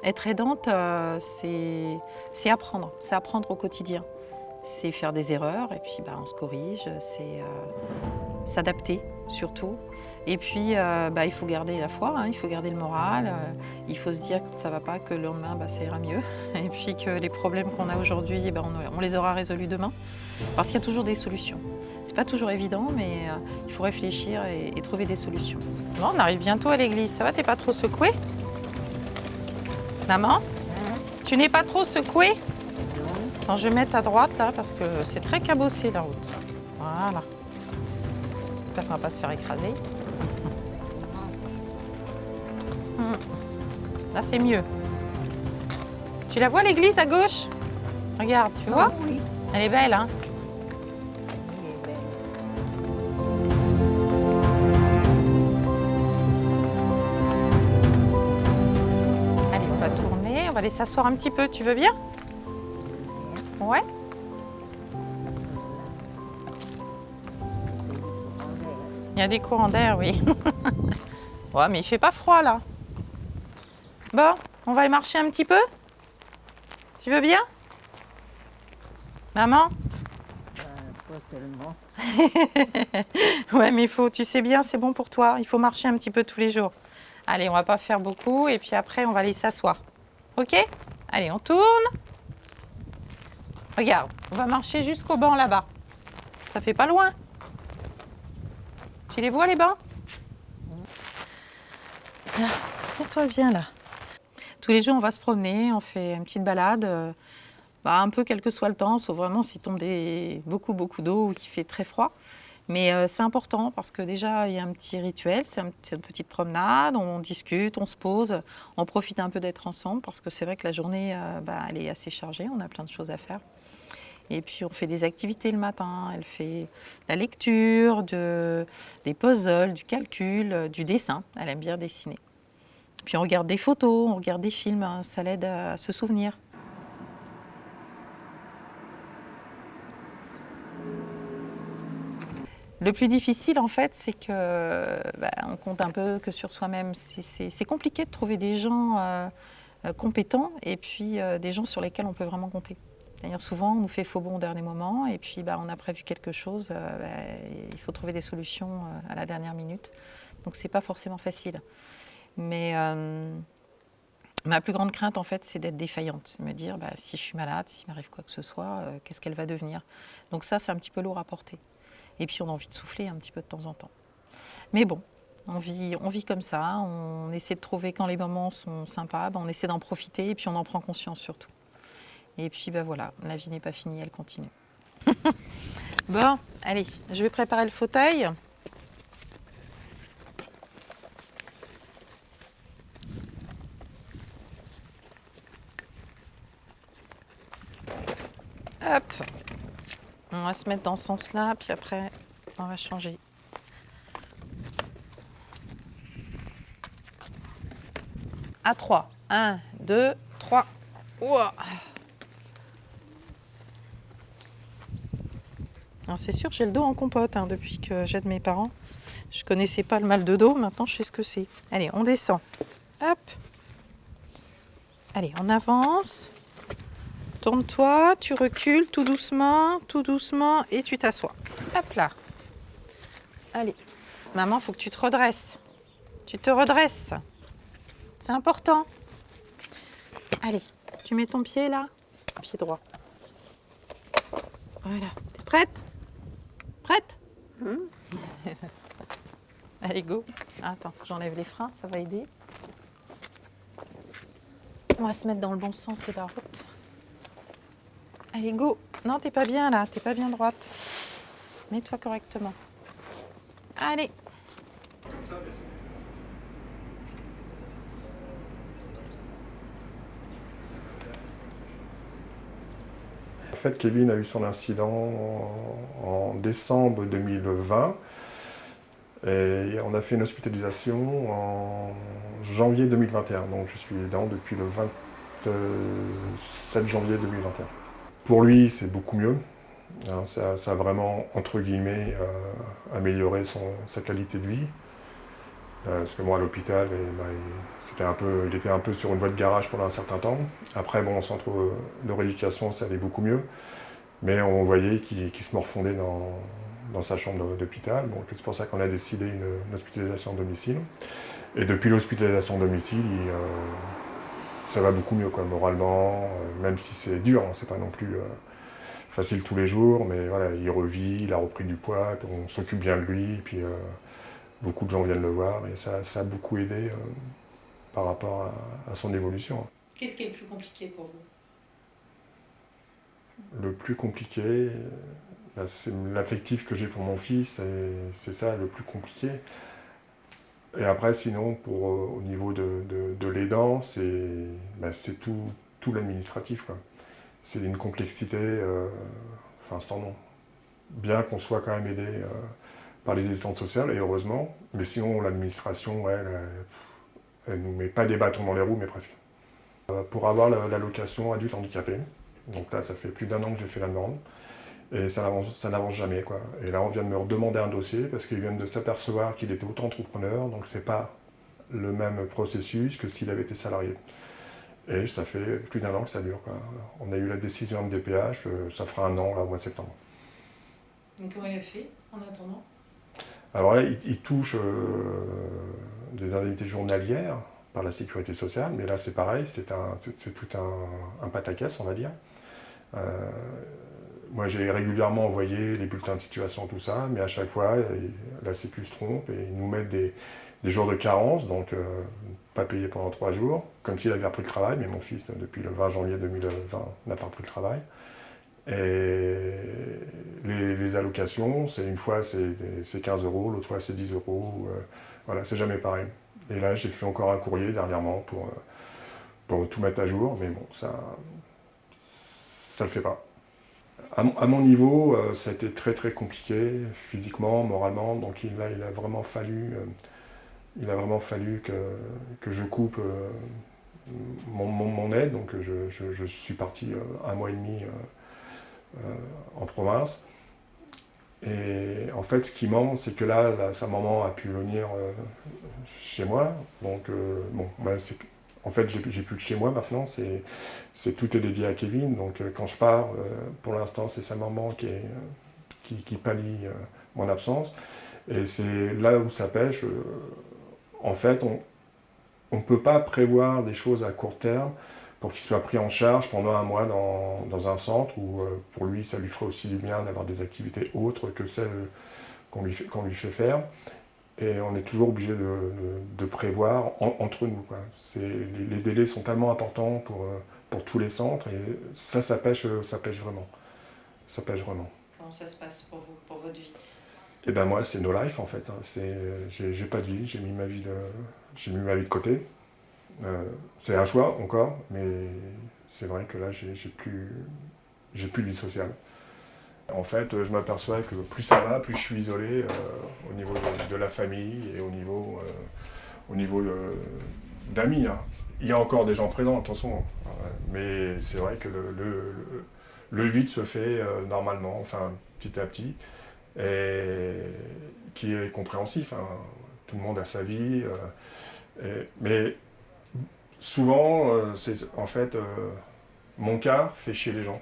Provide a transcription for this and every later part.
Être aidante, c'est apprendre au quotidien. C'est faire des erreurs et puis on se corrige, c'est s'adapter surtout. Et puis il faut garder la foi, il faut garder le moral, il faut se dire quand ça ne va pas que le lendemain ça ira mieux et puis que les problèmes qu'on a aujourd'hui, on les aura résolus demain. Parce qu'il y a toujours des solutions. C'est pas toujours évident, mais il faut réfléchir et trouver des solutions. Bon, on arrive bientôt à l'église, ça va, t'es pas trop secouée? Maman, tu n'es pas trop secouée? Attends, je vais mettre à droite là parce que c'est très cabossé la route. Voilà. J'espère qu'on va pas se faire écraser. Là c'est mieux. Tu la vois l'église à gauche? Regarde, tu vois? Oui. Elle est belle, hein? Elle est belle. Allez, on va tourner, on va aller s'asseoir un petit peu, tu veux bien? Ouais. Il y a des courants d'air, oui. Ouais, mais il fait pas froid là. Bon, on va aller marcher un petit peu? Tu veux bien? Maman? Pas tellement. Ouais, mais il faut, tu sais bien, c'est bon pour toi. Il faut marcher un petit peu tous les jours. Allez, on va pas faire beaucoup et puis après, on va aller s'asseoir. Ok? Allez, on tourne. Regarde, on va marcher jusqu'au banc là-bas. Ça fait pas loin. Tu les vois les bancs? Mets-toi bien là. Tous les jours, on va se promener, on fait une petite balade. Un peu quel que soit le temps, sauf vraiment s'il tombe beaucoup d'eau ou qu'il fait très froid. Mais c'est important parce que déjà, il y a un petit rituel, c'est une petite promenade, on discute, on se pose, on profite un peu d'être ensemble parce que c'est vrai que la journée, elle est assez chargée, on a plein de choses à faire. Et puis on fait des activités le matin, elle fait la lecture, des puzzles, du calcul, du dessin, elle aime bien dessiner. Puis on regarde des photos, on regarde des films, ça l'aide à se souvenir. Le plus difficile, en fait, c'est que on compte un peu que sur soi-même. C'est compliqué de trouver des gens compétents et puis des gens sur lesquels on peut vraiment compter. C'est-à-dire souvent, on nous fait faux bond au dernier moment et puis on a prévu quelque chose, il faut trouver des solutions à la dernière minute. Donc c'est pas forcément facile. Mais ma plus grande crainte, en fait, c'est d'être défaillante. Me dire, si je suis malade, s'il m'arrive quoi que ce soit, qu'est-ce qu'elle va devenir? Donc ça, c'est un petit peu lourd à porter. Et puis on a envie de souffler un petit peu de temps en temps. Mais bon, on vit comme ça, on essaie de trouver quand les moments sont sympas, on essaie d'en profiter et puis on en prend conscience surtout. Et puis voilà, la vie n'est pas finie, elle continue. Bon, allez, je vais préparer le fauteuil. Hop, on va se mettre dans ce sens-là, puis après, on va changer. À 3. 1, 2, 3. Ouah. Alors c'est sûr, j'ai le dos en compote depuis que j'aide mes parents. Je connaissais pas le mal de dos, maintenant je sais ce que c'est. Allez, on descend. Hop. Allez, on avance. Tourne-toi, tu recules tout doucement, et tu t'assois. Hop là. Allez. Maman, faut que tu te redresses. Tu te redresses. C'est important. Allez, tu mets ton pied là. Pied droit. Voilà. T'es prête? Prête? Allez, go. Attends, j'enlève les freins, ça va aider. On va se mettre dans le bon sens de la route. Allez, go. Non, t'es pas bien là, t'es pas bien droite. Mets-toi correctement. Allez. En fait, Kevin a eu son incident en décembre 2020 et on a fait une hospitalisation en janvier 2021. Donc je suis aidant depuis le 27 janvier 2021. Pour lui, c'est beaucoup mieux. Ça a vraiment, entre guillemets, amélioré sa qualité de vie. Parce que moi, à l'hôpital, il était un peu sur une voie de garage pendant un certain temps. Après, bon, au centre de rééducation, ça allait beaucoup mieux. Mais on voyait qu'il se morfondait dans sa chambre d'hôpital. Donc c'est pour ça qu'on a décidé une hospitalisation à domicile. Et depuis l'hospitalisation à domicile, ça va beaucoup mieux, quoi, moralement, même si c'est dur, hein, c'est pas non plus facile tous les jours, mais voilà, il revit, il a repris du poids, on s'occupe bien de lui, et puis beaucoup de gens viennent le voir, et ça a beaucoup aidé par rapport à son évolution. Qu'est-ce qui est le plus compliqué pour vous? Le plus compliqué, c'est l'affectif que j'ai pour mon fils, et c'est ça le plus compliqué. Et après, sinon, au niveau de l'aidant, c'est tout l'administratif, quoi. C'est une complexité sans nom. Bien qu'on soit quand même aidé par les assistantes sociales, et heureusement, mais sinon l'administration, elle nous met pas des bâtons dans les roues, mais presque. Pour avoir l'allocation adulte handicapé, donc là ça fait plus d'1 an que j'ai fait la demande, et ça n'avance jamais, quoi. Et là on vient de me redemander un dossier, parce qu'ils viennent de s'apercevoir qu'il était auto-entrepreneur, donc c'est pas le même processus que s'il avait été salarié. Et ça fait plus d'1 an que ça dure, quoi. On a eu la décision de DPH, ça fera 1 an là, au mois de septembre. Donc comment il a fait en attendant? Alors là, il touche des indemnités journalières par la sécurité sociale, mais là c'est pareil, c'est tout un pataquès, on va dire. Moi j'ai régulièrement envoyé les bulletins de situation, tout ça, mais à chaque fois, la Sécu se trompe et ils nous mettent des jours de carence, donc pas payé pendant 3 jours, comme s'il avait repris le travail, mais mon fils, depuis le 20 janvier 2020, n'a pas repris le travail. Et les allocations, une fois c'est 15 €, l'autre fois c'est 10 €, voilà, c'est jamais pareil. Et là j'ai fait encore un courrier dernièrement pour tout mettre à jour, mais bon, ça le fait pas. À mon niveau, ça a été très très compliqué, physiquement, moralement, donc il a vraiment fallu que je coupe mon aide, donc je suis parti 1 mois et demi en province. Et en fait, ce qui manque, c'est que là sa maman a pu venir chez moi. Donc, en fait, j'ai plus de chez moi maintenant. Tout est dédié à Kevin. Donc, quand je pars, pour l'instant, c'est sa maman qui pallie mon absence. Et c'est là où ça pêche. En fait, on ne peut pas prévoir des choses à court terme pour qu'il soit pris en charge pendant 1 mois dans un centre où, pour lui, ça lui ferait aussi du bien d'avoir des activités autres que celles qu'on lui fait faire. Et on est toujours obligé de prévoir entre nous, quoi. Les délais sont tellement importants pour tous les centres, et ça pêche vraiment. Ça pêche vraiment. Comment ça se passe pour vous, pour votre vie? Et ben moi, c'est no life, en fait. J'ai pas de vie, j'ai mis ma vie de côté. C'est un choix encore, mais c'est vrai que là, j'ai plus de vie sociale. En fait, je m'aperçois que plus ça va, plus je suis isolé au niveau de la famille et au niveau d'amis, hein. Il y a encore des gens présents, attention, mais c'est vrai que le vide se fait normalement, enfin petit à petit, et qui est compréhensif, hein. Tout le monde a sa vie, mais souvent, en fait, mon cas fait chier les gens.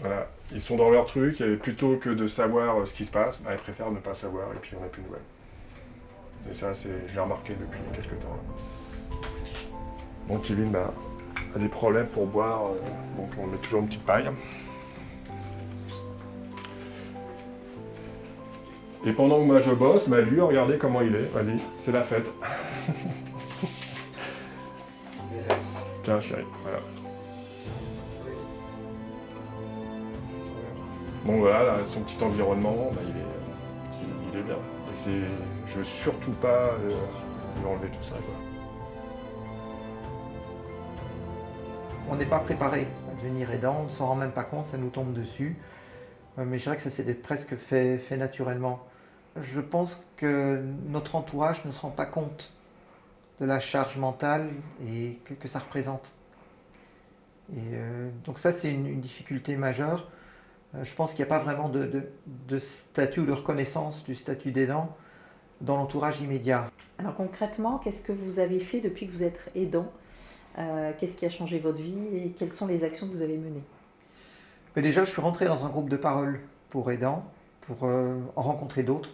Voilà. Ils sont dans leur truc, et plutôt que de savoir ce qui se passe, ils préfèrent ne pas savoir, et puis on n'a plus de nouvelles. Et ça, je l'ai remarqué depuis quelques temps. Donc Kevin a des problèmes pour boire, donc on met toujours une petite paille. Et pendant que moi je bosse, lui, regardez comment il est. Vas-y, c'est la fête. Tiens chérie, voilà. Bon voilà, là, son petit environnement, il est bien. Et je veux surtout pas lui enlever tout ça, quoi. On n'est pas préparé à devenir aidant, on ne s'en rend même pas compte, ça nous tombe dessus. Mais je dirais que ça s'est presque fait naturellement. Je pense que notre entourage ne se rend pas compte de la charge mentale et que ça représente. Et donc ça, c'est une difficulté majeure. Je pense qu'il n'y a pas vraiment de statut ou de reconnaissance du statut d'aidant. dans l'entourage immédiat. Alors concrètement, qu'est-ce que vous avez fait depuis que vous êtes aidant? Qu'est-ce qui a changé votre vie et quelles sont les actions que vous avez menées? Mais déjà, je suis rentré dans un groupe de parole pour aidants, pour en rencontrer d'autres,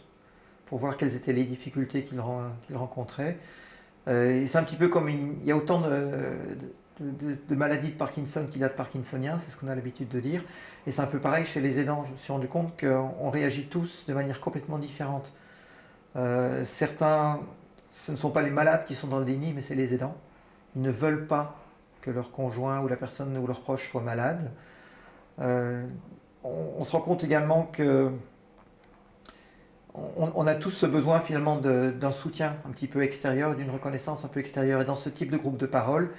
pour voir quelles étaient les difficultés qu'ils rencontraient. Et c'est un petit peu comme il y a autant de maladies de Parkinson qu'il y a de Parkinsoniens, c'est ce qu'on a l'habitude de dire. Et c'est un peu pareil chez les aidants. Je me suis rendu compte qu'on réagit tous de manière complètement différente. Certains, ce ne sont pas les malades qui sont dans le déni, mais c'est les aidants. Ils ne veulent pas que leur conjoint ou la personne ou leur proche soit malade. On se rend compte également que on a tous ce besoin finalement d'un soutien un petit peu extérieur, d'une reconnaissance un peu extérieure. Et dans ce type de groupe de parole,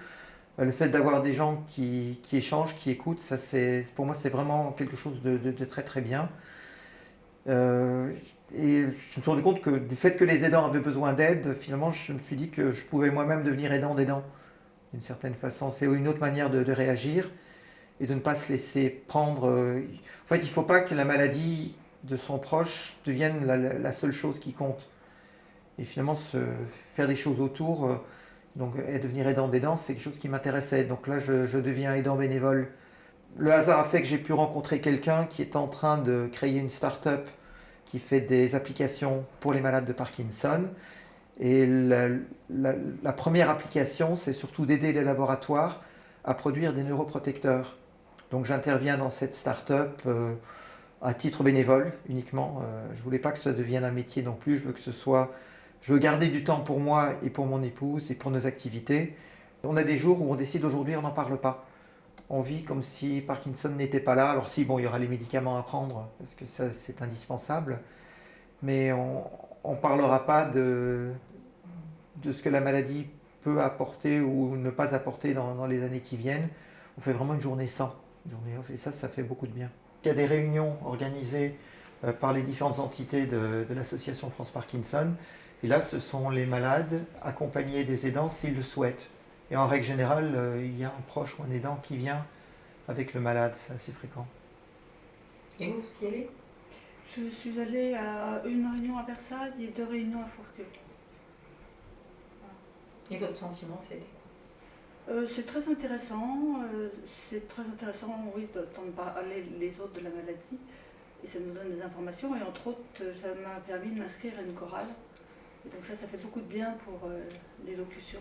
le fait d'avoir des gens qui échangent, qui écoutent, ça, pour moi c'est vraiment quelque chose de très très bien. Et je me suis rendu compte que du fait que les aidants avaient besoin d'aide, finalement je me suis dit que je pouvais moi-même devenir aidant d'aidant. D'une certaine façon, c'est une autre manière de réagir et de ne pas se laisser prendre. En fait, il ne faut pas que la maladie de son proche devienne la seule chose qui compte. Et finalement, faire des choses autour, donc devenir aidant d'aidant, c'est quelque chose qui m'intéressait. Donc là, je deviens aidant bénévole. Le hasard a fait que j'ai pu rencontrer quelqu'un qui est en train de créer une start-up qui fait des applications pour les malades de Parkinson. Et la première application, c'est surtout d'aider les laboratoires à produire des neuroprotecteurs. Donc j'interviens dans cette start-up à titre bénévole uniquement. Je ne voulais pas que ça devienne un métier non plus. Je veux garder du temps pour moi et pour mon épouse et pour nos activités. On a des jours où on décide aujourd'hui on n'en parle pas. On vit comme si Parkinson n'était pas là. Alors si, bon, il y aura les médicaments à prendre parce que ça c'est indispensable. Mais on ne parlera pas de ce que la maladie peut apporter ou ne pas apporter dans les années qui viennent. On fait vraiment une journée sans, une journée off, et ça fait beaucoup de bien. Il y a des réunions organisées par les différentes entités de l'association France Parkinson, et là ce sont les malades accompagnés des aidants s'ils le souhaitent. Et en règle générale, il y a un proche ou un aidant qui vient avec le malade, c'est assez fréquent. Et vous y allez? Je suis allée à une réunion à Versailles et 2 réunions à Fourqueux. Et votre sentiment, c'était quoi? C'est très intéressant, oui, d'entendre parler les autres de la maladie, et ça nous donne des informations, et entre autres, ça m'a permis de m'inscrire à une chorale, et donc ça fait beaucoup de bien pour l'élocution,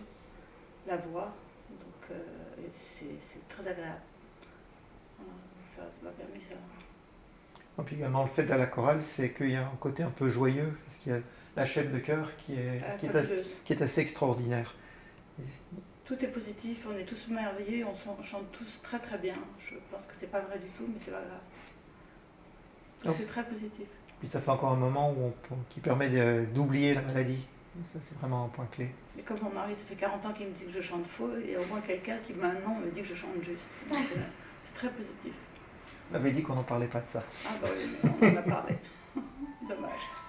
la voix, donc c'est très agréable. Voilà, ça m'a permis ça. Et puis également le fait de la chorale, c'est qu'il y a un côté un peu joyeux, parce qu'il y a la chef de chœur qui est assez extraordinaire. Tout est positif, on est tous merveilleux, on chante tous très très bien. Je pense que c'est pas vrai du tout, mais c'est pas grave. C'est très positif. Puis ça fait encore un moment qui permet d'oublier la maladie. Et ça, c'est vraiment un point clé. Et comme mon mari, ça fait 40 ans qu'il me dit que je chante faux, et au moins quelqu'un qui maintenant me dit que je chante juste. Donc, c'est très positif. On avait dit qu'on n'en parlait pas de ça. Ah bah oui, mais on en a parlé. Dommage.